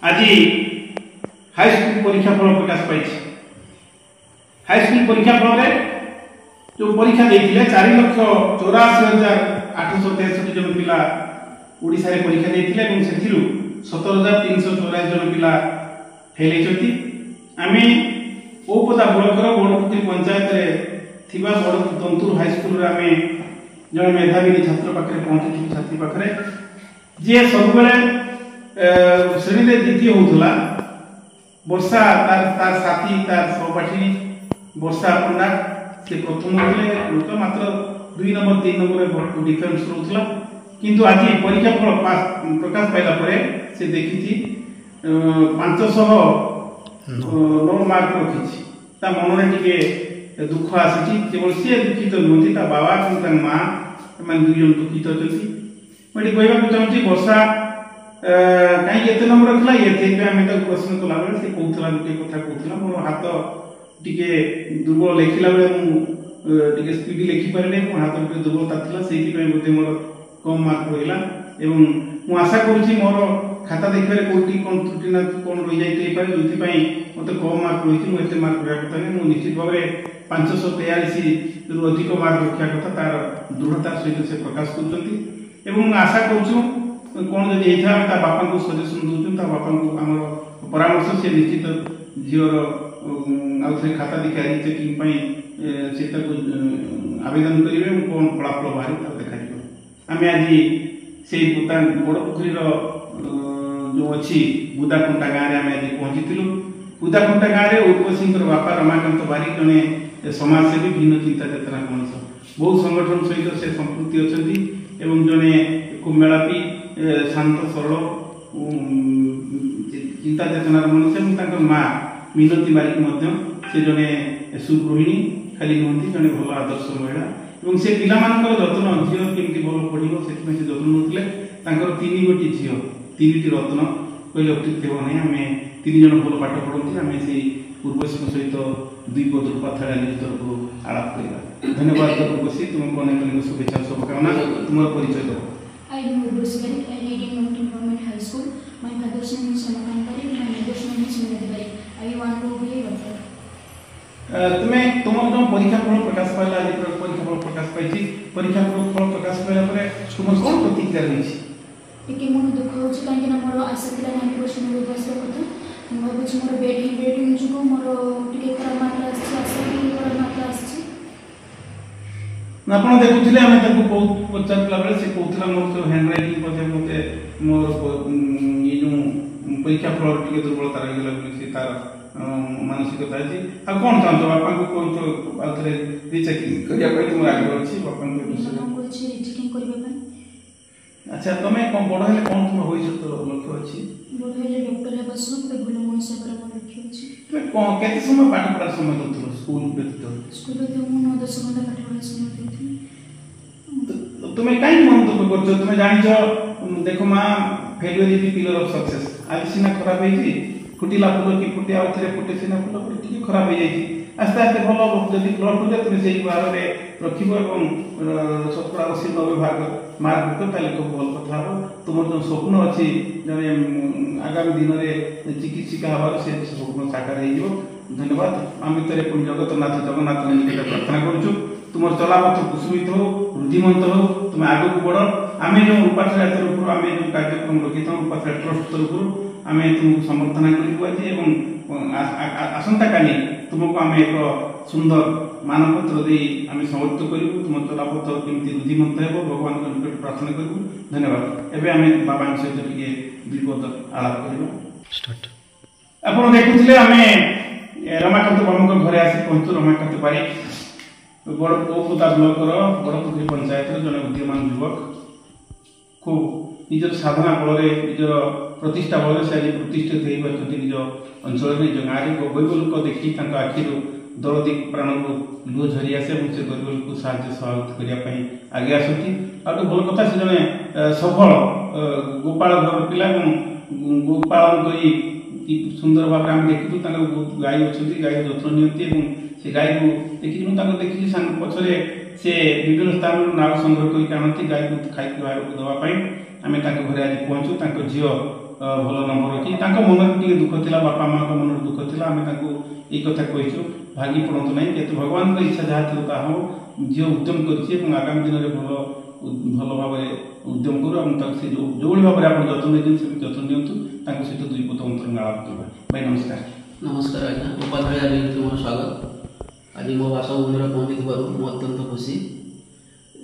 आज हाईस्कूल परीक्षा फल प्रकाश पाई। हाईस्कूल परीक्षा फल जो परीक्षा देते 4,84,863 जन पिला ओडिशा रे परीक्षा देते और से 17,384 जन पिला फेल होती। आम ओपदा ब्लॉकर बड़पुखुरी पंचायत रे थिबा बड़दंतुर हाईस्कूल आम जन मेधावी छात्र पाखे पहुंची छात्री पाखे जी सब श्रेणी में द्वितीय होता वर्षा तार साथी तार सहपाठी वर्षा पंडा से प्रथम होते लोक मात्र 2 नंबर 3 नंबर डिफरेंस रोला किंतु आज परीक्षा फल प्रकाश पाइला से देखी 509 मार्क रखी मन में टे दुख आसी केवल सी दुखित नुहति बाबा माँ एम दुई जन दुखित अच्छे मुझे कहवाक चाहूँगी वर्षा कहीं एत नंबर रखला ये आम प्रश्न कला बेले से कहला गोटे कथा कहला मोर हाथ टी दुर्बल लिखला बेले मुझे स्पीड लिखिपारे मो हाथ टे दुर्बलता था से बोधे मोर कम मार्क रहा एवं मु आशा करुँच मोर खाता देखिए कौटी कौन त्रुटि ना कौन रही जाए जो मत कम मार्क रही मुझे मार्क रहा कथा नहीं मुझे निश्चित भाव 543 रु अधिक मार्क रखा कथा तार दृढ़ता सहित से प्रकाश कर आशा करूँ कौन जब होता बापा को सजेसन दूसरी बापा को आम परामर्श से निश्चित झीवर आउ थे खाता देखा चेकिंग से आवेदन करेंगे कौन फलाफल बाहर देखा आम आज से बड़पुखुरी जो अच्छी बुदाखुंटा गाँव में आज पहुँची बुदाखुंटा गाँव में उर्वशी बापा रमाकांत बारिक जड़े समाजसेवी भिन्न चिंता चेतना मनुष्य बहुत संगठन सहित से संपृक्ति अच्छा जड़े खूब मेलापी शांत सरल चिंता चेतनार मनुष्य माँ मिनती बारिक से जड़े सुगृहिणी खाली नुहति जड़े भल आदर्श महिला और से पिला जत्न झील केमती भल पढ़ो से जत्न नौते 3 गोटी झील 3टी रत्न कहले अत्युक्ति हे ना आम 3 जन भल पाठ पढ़ती आम से उर्वशी सहित 2 पद पाथाड़ा निज तरफ आलाप करवा। धन्यवाद उर्वशी तुमको अनेक अनेक शुभेच्छा शुभकामना तुम परिचय दो। I am Urvashi Barik. I read in Mountain Government High School. My father's name is Ramakant Barik. My mother's name is Minati Barik. I want to be a doctor. तुम्हें तुम जो परीक्षा फल प्रकाश पाइला आज परीक्षा फल प्रकाश पाई परीक्षा फल प्रकाश पाइला तुम कौन प्रतिक्रिया रही टिके मन दुख होछि काहे ना मोर आशा थिला 90% हो बस कथा मो भाबुछि मोर बेटिंग जुगो मोर टिके खराब मार्क आछि आशा की खराब मार्क आछि आपण देखुथिले आमे ताको बहुत पचारला बेले से कहथला मोर जो हैंड राइटिंग पजे मते मोर ये जो परीक्षा फल टिके दुर्बलता रहि गेला से तार मानसिकता अछि आ कोन चाहतो बापा को कोन तो आथरे रीचेकिंग करिया पई तुम आगे अछि बापा को कोछि रीचेकिंग करबे पई। अच्छा तमे कोन बड़ हेले कोन तुम होइछ तो लक्ष्य अछि बड़ हेले डॉक्टर हे बसु पे भलो मनुष्य पर मन लक्ष्य अछि। तमे कोन केते समय पाठ पढ़ा समय दउथलो स्कूल व्यतीत मु 9-10 घंटा पाठ पढ़ा समय दउथि तुम कहीं मन दुख कर तुम जान देख माँ failure is the pillar of success आज सीना खराब है फुटिला फुल कि फुटे आउ थे फुटे सीना फुल पर टी खराब हो जाए आस्ते आस्ते भल जब ब्लड फुटे तुम से भाव में रखिब और 70-80-90 भाग मार्क रख तो भल कथा हम तुम जो स्वप्न अच्छी जड़े आगामी दिन में चिकित्सिका हबार से स्वप्न साकार हो। धन्यवाद आम भितर पुणी जगतनाथ जगन्नाथ निकट प्रार्थना करुँ तुम चलापथ कुसुमित हो रुद्धिमंत हो तुम आग को बढ़ आम जो रूपाठा तरफ आम जो कार्यक्रम रखी था रूपाठा ट्रस्ट तरफ आम तुमको समर्थना करें आसंता काली तुमको आम एक सुंदर मानपत्र दे आम समर्थ करूँ तुम चलापथ केमती रुद्धिमंत हो भगवान निकट प्रार्थना करूँ। धन्यवाद एवं आम बाबा सहित टे 2 पद आलाप कर देखुले आम रमाकांत बाबू घरे आसी पहुँचु रमाकांत बारिक बड़पुखुरी ब्लॉकर बड़पुखुरी पंचायत जड़े उद्यमान युवक खूब निजर साधना बल निज प्रतिष्ठा बल से आज प्रतिष्ठित हो पार्टी निज अंचल निज गाँव में गरीब लोक देखी आखिर दरदी प्राण को लुह झरी आसे से गरीब लोक साहय सहायता करने आगे आसती आ भल कथा से जड़े सफल गोपाल घर पिला गोपालन कर सुंदर भाव में देखु गाई अच्छा गाई जत्न नियंती से गाई को देखी देखी पछरे से विभिन्न स्थान नाव संग्रह करके गाई को खाई दवाई आम घरे आज पहुँचू झील ଭଲ ନମ୍ବର ରଖି ତାଙ୍କ ମନରେ ଟିକେ ଦୁଃଖ ଥିଲା, ବାପା ମାଙ୍କ ମନରେ ଦୁଃଖ ଥିଲା। ଆମେ ତାଙ୍କୁ ଏଇ କଥା କହିଛୁ, ଭାଗି ପଡ଼ନ୍ତୁ ନାହିଁ, କିନ୍ତୁ ଭଗବାନଙ୍କ ଇଚ୍ଛା ଯାହା ଥିବ ତାହା ହେବ। ଝିଅ ଉଦ୍ୟମ କରିଛି ଏବଂ ଆଗାମୀ ଦିନରେ ଭଲ ଭାବରେ ଉଦ୍ୟମ କରୁ ଏବଂ ତାକୁ ସେ ଯେଉଁଭଳି ଭାବରେ ଆପଣ ଯତ୍ନ ନେଇଛନ୍ତି ସେମିତି ଯତ୍ନ ନିଅନ୍ତୁ। ତାଙ୍କ ସହିତ ଦୁଇ ପଦ ଅନ୍ତରଙ୍ଗ ଆଳାପ କରିବା। ଭାଇ ନମସ୍କାର। ନମସ୍କାର ଆଜ୍ଞା, ଉପାଧ୍ୟାୟ ରାଜନୀତି ମୋର ସ୍ୱାଗତ। ଆଜି ମୋ ବାସଭବନରେ ପହଞ୍ଚିଥିବାରୁ ମୁଁ ଅତ୍ୟନ୍ତ ଖୁସି।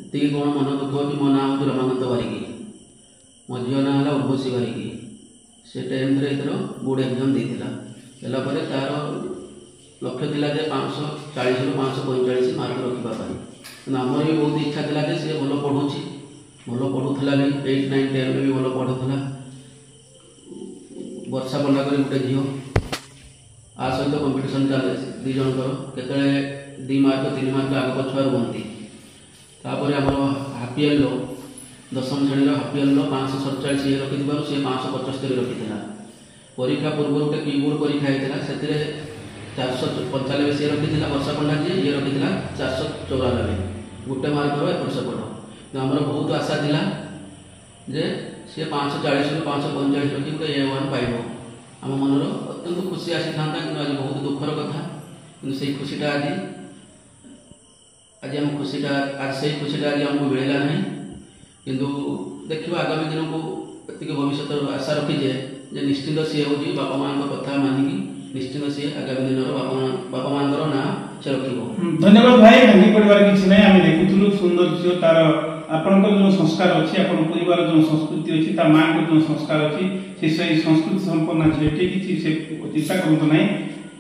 ଏତିକି କ'ଣ ମନ ଦୁଃଖ ହେଉଛି, ମୋ ନାଁ ହେଉଛି ରମାକାନ୍ତ ବାରିକି, ମୋ ଝିଅ ନାଁ ହେଲା ଉର୍ବଶୀ ବାରିକି। ସେ 10th ଏଥର ବୋର୍ଡ଼ ଏକ୍ଜାମ୍ ଦେଇଥିଲା, ଦେଲା ପରେ ତା'ର ଲକ୍ଷ୍ୟ ଥିଲା ଯେ 540ରୁ 545 ମାର୍କ ରଖିବା ପାଇଁ। କିନ୍ତୁ ଆମର ବି ବହୁତ ଇଚ୍ଛା ଥିଲା ଯେ ସେ ଭଲ ପଢ଼ୁଛି, ଭଲ ପଢ଼ୁଥିଲା ବି, 8, 9, 10ରେ ବି ଭଲ ପଢ଼ୁଥିଲା। ବର୍ଷା ପଣ୍ଡା କରି ଗୋଟେ ଝିଅ, ଆ ସହିତ କମ୍ପିଟିସନ୍ ଚାଲେ ଦୁଇ ଜଣଙ୍କର, କେତେବେଳେ 2 ମାର୍କ 3 ମାର୍କ ଆଗ ପଛୁଆ ରୁହନ୍ତି। ତାପରେ ଆମର ହାପିଏଲ୍ର 10ମ ଶ୍ରେଣୀର ହାପିଏଲ୍ର 547 ଇଏ ରଖିଥିବାରୁ ସେ 575 ରଖିଥିଲା। ପରୀକ୍ଷା ପୂର୍ବରୁ ଗୋଟେ କିବୋର୍ଡ଼ ପରୀକ୍ଷା ହେଇଥିଲା, ସେଥିରେ 495 ସିଏ ରଖିଥିଲା ବର୍ଷା ପଣ୍ଡା ଯିଏ, ଇଏ ରଖିଥିଲା 494, ଗୋଟେ ମାର୍କର ଏପଟ ସେପଟ। ଆମର ବହୁତ ଆଶା ଥିଲା ଯେ ସିଏ 540ରୁ 545 ରଖି ଗୋଟେ A1 ପାଇବ। ଆମ ମନର ଅତ୍ୟନ୍ତ ଖୁସି ଆସିଥାନ୍ତା, କିନ୍ତୁ ଆଜି ବହୁତ ଦୁଃଖର କଥା। କିନ୍ତୁ ସେଇ ଖୁସିଟା ଆଜି ସେଇ ଖୁସିଟା ଆଜି ଆମକୁ ମିଳିଲା ନାହିଁ। କିନ୍ତୁ ଦେଖିବା ଆଗାମୀ ଦିନକୁ ଏତିକି ଭବିଷ୍ୟତ ଆଶା ରଖିଛେ ଯେ ନିଶ୍ଚିନ୍ତ ସିଏ ହେଉଛି ବାପା ମାଆଙ୍କ କଥା ମାନିକି ନିଶ୍ଚିନ୍ତ ସିଏ ଆଗାମୀ ଦିନର ବାପା ମାଆଙ୍କର ନାଁ ସେ ରଖିବ। ଧନ୍ୟବାଦ ଭାଇ। ଭାଙ୍ଗି ପଡ଼ିବାର କିଛି ନାହିଁ। ଆମେ ଦେଖୁଥିଲୁ ସୁନ୍ଦର ଝିଅ, ତାର ଆପଣଙ୍କର ଯେଉଁ ସଂସ୍କାର ଅଛି, ଆପଣ ପରିବାର ଯେଉଁ ସଂସ୍କୃତି ଅଛି, ତା ମାଆଙ୍କର ଯେଉଁ ସଂସ୍କାର ଅଛି, ସେ ସେଇ ସଂସ୍କୃତି ସମ୍ପନ୍ନ ଝିଅଟି, କିଛି ସେ ଚିନ୍ତା କରନ୍ତୁ ନାହିଁ।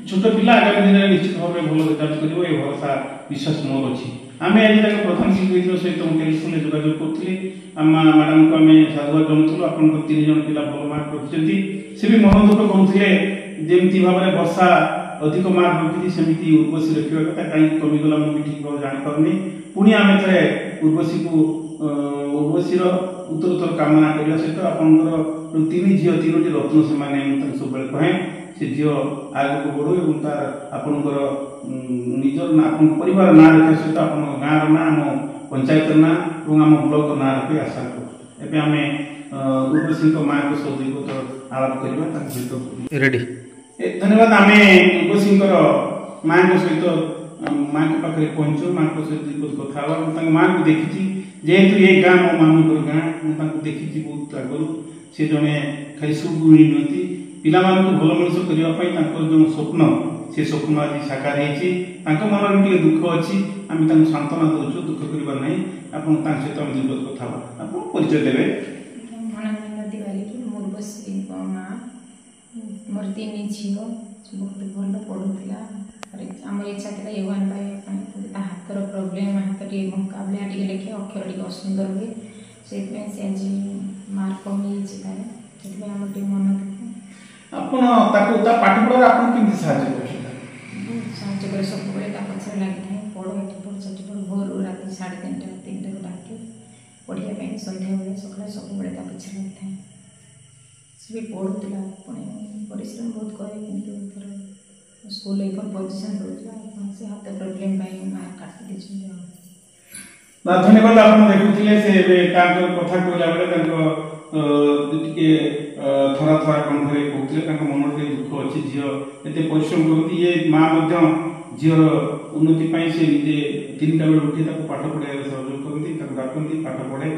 ଛୋଟ ପିଲା ଆଗାମୀ ଦିନରେ ନିଶ୍ଚିତ ଭାବରେ ଭଲ ରେଜଲ୍ଟ କରିବ, ଏ ଭରସା ବିଶ୍ୱାସ ମୋର ଅଛି। ଆମେ ଆଜି ତାଙ୍କ ପ୍ରଧାନ ଶିକ୍ଷକଙ୍କ ସହିତ ମୁଁ ଟେଲିଫୋନରେ ଯୋଗାଯୋଗ କରୁଥିଲି। ମ୍ୟାଡ଼ାମଙ୍କୁ ଆମେ ସାଧୁବାଦ ଜଣାଉଥିଲୁ, ଆପଣଙ୍କର 3 ଜଣ ପିଲା ଭଲ ମାର୍କ ରଖିଛନ୍ତି। ସେ ବି ମନ ଦୁଃଖ କରୁଥିଲେ, ଯେମିତି ଭାବରେ ବର୍ଷା ଅଧିକ ମାର୍କ ରଖିଛି ସେମିତି ଉର୍ବଶୀ ରଖିବା କଥା, କାହିଁକି କମିଗଲା ମୁଁ ବି ଠିକ୍ ଭାବରେ ଜାଣିପାରୁନି। ପୁଣି ଆମେ ଥରେ ଉର୍ବଶୀର ଉତ୍ତରୋତ୍ତର କାମନା କରିବା ସହିତ ଆପଣଙ୍କର 3 ଝିଅ 3ଟି ରତ୍ନ ସେମାନେ, ମୁଁ ତାଙ୍କୁ ସବୁବେଳେ କହେ ସେ ଝିଅ ଆଗକୁ ବଢ଼ୁ ଏବଂ ତାର ଆପଣଙ୍କର ନିଜର ନାଁ, ଆପଣଙ୍କ ପରିବାର ନାଁ ରଖିବା ସହିତ ଆପଣଙ୍କ ଗାଁର ନାଁ, ଆମ ପଞ୍ଚାୟତର ନାଁ ଏବଂ ଆମ ବ୍ଲକର ନାଁ ରଖି ଆଶା କରୁ। ଏବେ ଆମେ ଉର୍ବଶୀଙ୍କ ମାଆଙ୍କ ସହ ଦୁଇ ପଦ ଆଳାପ କରିବା, ତାଙ୍କ ସହିତ ରେଡି। ଧନ୍ୟବାଦ। ଆମେ ଉର୍ବଶୀଙ୍କର ମାଆଙ୍କ ସହିତ ମାଆଙ୍କ ପାଖରେ ପହଞ୍ଚୁ, ମାଆଙ୍କ ସହିତ ଦୁଇ ପଦ କଥା ହେବା। ମୁଁ ତାଙ୍କ ମାଆଙ୍କୁ ଦେଖିଛି, ଯେହେତୁ ଏ ଗାଁ ମୋ ମାମୁଁଙ୍କର ଗାଁ, ମୁଁ ତାଙ୍କୁ ଦେଖିଛି ବହୁତ ଆଗରୁ। ସେ ଜଣେ ଖାଲି ସୁଗୃହିଣୀ ନୁହନ୍ତି, ପିଲାମାନଙ୍କୁ ଭଲ ମଣିଷ କରିବା ପାଇଁ ତାଙ୍କର ଯେଉଁ ସ୍ୱପ୍ନ, ସେ ସ୍ୱପ୍ନ ଆଜି ସାକାର ହେଇଛି। ତାଙ୍କ ମନରେ ଟିକେ ଦୁଃଖ ଅଛି, ଆମେ ତାଙ୍କୁ ସାନ୍ତ୍ୱନା ଦେଉଛୁ, ଦୁଃଖ କରିବା ନାହିଁ। ଆପଣ ତାଙ୍କ ସହିତ ଆମେ ଦୁଇ ପଦ କଥା ହେବା। ଆପଣ ପରିଚୟ ଦେବେ? ମୋର 3 ଝିଅ, ବହୁତ ଭଲ ପଢ଼ୁଥିଲା। ଆମର ଇଚ୍ଛା ଥିଲା A1 ପାଇବା ପାଇଁ, ତା ହାତର ପ୍ରୋବ୍ଲେମ୍, ହାତ ଟିକେ ମୁକାବିଲା ଟିକେ ଲେଖେ, ଅକ୍ଷର ଟିକେ ଅସୁନ୍ଦର ହୁଏ, ସେଇଥିପାଇଁ ସେ ଆଜି ମାର୍କ କମିଯାଇଛି ତାର, ସେଥିପାଇଁ ଆମର ଟିକେ ମନ ଦୁଃଖ। ଆପଣ ତାକୁ ତା ପାଠ ପଢ଼ାରେ ଆପଣ କେମିତି ସାହାଯ୍ୟ କରୁଛନ୍ତି? ବହୁତ ସାହାଯ୍ୟ କରେ, ସବୁବେଳେ ତା ପଛରେ ଲାଗିଥାଏ। ପଢ଼ ଏଠି ପଢ଼ ସେଠି ପଢ଼, ଭୋରୁ ରାତି 3:30 3ଟାକୁ ଡାକେ ପଢ଼ିବା ପାଇଁ, ସନ୍ଧ୍ୟାବେଳେ ସକାଳେ ସବୁବେଳେ ତା ପଛରେ ଲାଗିଥାଏ। ସେ ବି ପଢ଼ୁଥିଲା, ପୁଣି ପରିଶ୍ରମ ବହୁତ କରେ, କିନ୍ତୁ ଏଥର ସ୍କୁଲରେ କ'ଣ ପୋଜିସନ୍ ଦେଉଥିଲା, ସେ ହାତ ପ୍ରୋବ୍ଲେମ୍ ପାଇଁ ମାର୍କ କାଟି ଦେଇଛନ୍ତି। ଧନ୍ୟବାଦ। ଆପଣ ଦେଖୁଥିଲେ ସେ ଏବେ ତାଙ୍କର କଥା କହିଲା ବେଳେ ତାଙ୍କ ଟିକେ ଥରା ଥରା କଣ୍ଠରେ କହୁଥିଲେ, ତାଙ୍କ ମନରେ ଟିକେ ଦୁଃଖ ଅଛି। ଝିଅ ଏତେ ପରିଶ୍ରମ କରନ୍ତି, ଇଏ ମା ମଧ୍ୟ ଝିଅର ଉନ୍ନତି ପାଇଁ ସେ ନିଜେ 3ଟା ବେଳେ ଉଠି ତାକୁ ପାଠ ପଢ଼ାଇବାରେ ସହଯୋଗ କରନ୍ତି, ତାକୁ ଡାକନ୍ତି, ପାଠ ପଢ଼େ,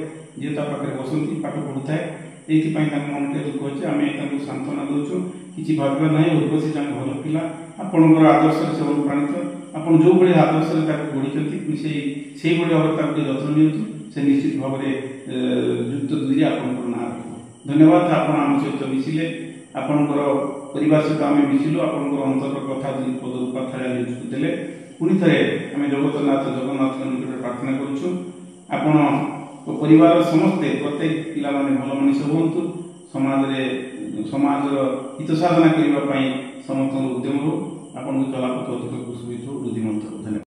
ଝିଅ ତା ପାଖରେ ବସନ୍ତି, ପାଠ ପଢ଼ୁଥାଏ। ଏଇଥିପାଇଁ ତାଙ୍କ ମନ ଟିକେ ଦୁଃଖ ଅଛି। ଆମେ ତାଙ୍କୁ ସାନ୍ତ୍ୱନା ଦେଉଛୁ, କିଛି ଭାବିବା ନାହିଁ। ଉର୍ବଶୀ ତାଙ୍କ ଭଲ ପିଲା, ଆପଣଙ୍କର ଆଦର୍ଶରେ ସେ ଅନୁପ୍ରାଣିତ। ଆପଣ ଯେଉଁଭଳି ଆଦର୍ଶରେ ତାକୁ ଗଢ଼ିଛନ୍ତି, ସେଇଭଳି ଭାବରେ ତାକୁ ଟିକେ ଯତ୍ନ ନିଅନ୍ତୁ। ସେ ନିଶ୍ଚିତ ଭାବରେ ଯୁକ୍ତ 2ରେ ଆପଣଙ୍କର ନାଁ ରଖିବ। ଧନ୍ୟବାଦ। ଆପଣ ଆମ ସହିତ ମିଶିଲେ, ଆପଣଙ୍କର ପରିବାର ସହିତ ଆମେ ମିଶିଲୁ, ଆପଣଙ୍କର ଅନ୍ତରର କଥା ଦୁଇ ପଦ ରୂପାଥାଳିଆ ନିଯୁକ୍ତି ଦେଲେ। ପୁଣି ଥରେ ଆମେ ଜଗନ୍ନାଥଙ୍କ ନିକଟରେ ପ୍ରାର୍ଥନା କରୁଛୁ, ଆପଣ ପରିବାର ସମସ୍ତେ ପ୍ରତ୍ୟେକ ପିଲାମାନେ ଭଲ ମଣିଷ ହୁଅନ୍ତୁ, ସମାଜର ହିତ ସାଧନା କରିବା ପାଇଁ ସମସ୍ତଙ୍କର ଉଦ୍ୟମ ହେଉ, ଆପଣଙ୍କୁ ଚଲାପଥ ଅଧିକ କୁଶୁବିତ ବୃଦ୍ଧିମନ୍ତ। ଧନ୍ୟବାଦ।